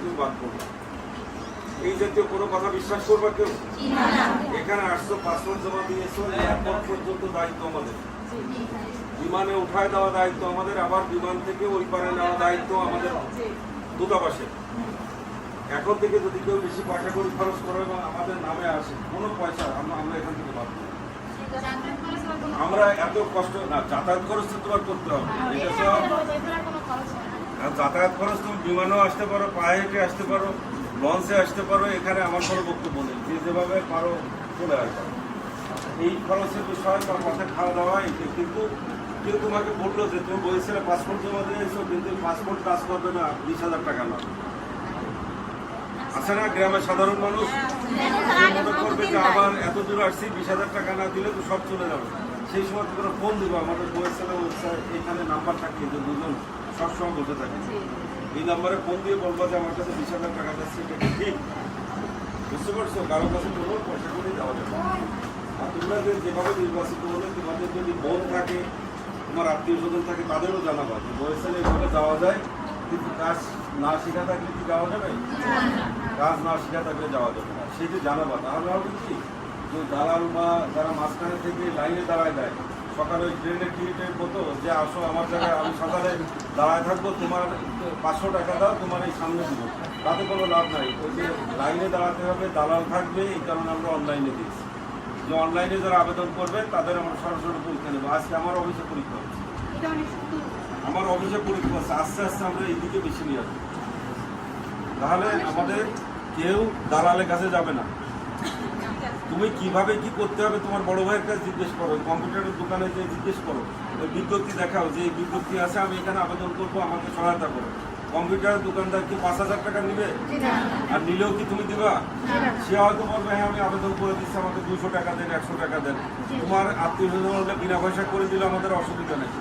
তুমি বাদ করবে। এই জাতীয় কোনো কথা বিশ্বাস করবা কেউ? এখানে আসছো, পাসপোর্ট জমা দিয়েছো, এয়ারপোর্ট পর্যন্ত দায়িত্ব আমাদের, বিমানে উঠায় দেওয়া দায়িত্ব আমাদের, আবার বিমান থেকে ওই পারে নেওয়া দায়িত্ব আমাদের দূতাবাসের। এখন থেকে যদি কেউ বেশি পয়সা করে খরচ করে এবং আমাদের নামে আসে, কোনো পয়সা আমরা এখান থেকে বাদ দেবো। আমরা এত কষ্ট না, যাতায়াত খরচ তো তোমার করতে হবে, এটা যাতায়াত খরচ তুমি বিমানেও আসতে পারো, পায়ে হেঁটে আসতে পারো, লঞ্চে আসতে পারো, এখানে আমার কোনো বক্তব্য নেই, যে যেভাবে পারো চলে আসবে। এই খরচের বিষয় বা পথে খাওয়া দাওয়া এটা, কিন্তু কেউ তোমাকে বললো যে তুমি বলেছিলে পাসপোর্ট জমা দিয়েছো, কিন্তু পাসপোর্ট কাজ করবে না, 20,000 টাকা না। আছে না গ্রামের সাধারণ মানুষ মনে করবে যে আমার এত দূর আসছি, 20,000 টাকা না দিলে তো সব চলে যাবে। সেই সময় তোমরা ফোন দিবো, আমাদের বলেছিল এখানে নাম্বার থাকে যে দুজন সবসময় বলতে থাকে, এই নাম্বারে ফোন দিয়ে বলবো যে আমার কাছে 20,000 টাকা যাচ্ছে, এটা ঠিক বুঝতে পারছো? কারোর কাছে কোনো পয়সা করে দেওয়া যাবে। আর তোমরা যেভাবে নির্বাচিত হলে তোমাদের যদি বোন থাকে, তোমার আত্মীয় স্বজন থাকে, তাদেরও জানাবা যে বলেছিল এভাবে যাওয়া যায়, কিন্তু কাজ না শেখা থাকলে কি যাওয়া যাবে? কাজ না শেখা থাকলে যাওয়া যাবে না, সেটি জানাবা। তাহলে হবে কি, যে দালাল বা যারা মাঝখানে থেকে লাইনে দাঁড়ায় দেয়, সকালে ওই ট্রেনের টিকিটের মতো যে আসো আমার জায়গায়, আমি সকালে দাঁড়ায় থাকবো, তোমার 500 টাকা দাও, তোমার এই সামনে দিব, তাতে কোনো লাভ নাই। ওই যে লাইনে দাঁড়াতে হবে, দালাল থাকবে, এই কারণে আমরা অনলাইনে দিয়েছি যে অনলাইনে যারা আবেদন করবে তাদের আমরা সরাসরি পরীক্ষা নেবো। আজকে আমার অফিসে পরীক্ষা হচ্ছে, আমার অফিসে পরীক্ষা হচ্ছে, আস্তে আস্তে আমরা এইদিকে বেশি নিয়ে আসবো। তাহলে আমাদের কেউ দালালের কাছে যাবে না। তুমি কিভাবে কি করতে হবে তোমার বড় ভাইয়ের কাছে জিজ্ঞেস করো, কম্পিউটারের দোকানে যে জিজ্ঞেস করো, ওই বিজ্ঞপ্তি দেখাও যে এই বিজ্ঞপ্তি আছে, আমি এখানে আবেদন করবো, আমাকে সহায়তা করো। কম্পিউটারের দোকানদার কি 5,000 টাকা নিবে? আর নিলেও কি তুমি দিবা? সে হয়তো বলবে হ্যাঁ আমি আবেদন করে দিচ্ছি, আমাকে 200 টাকা দেন, 100 টাকা দেন। তোমার আত্মীয় স্বজন বিনা পয়সা করে দিলে আমাদের অসুবিধা নেই।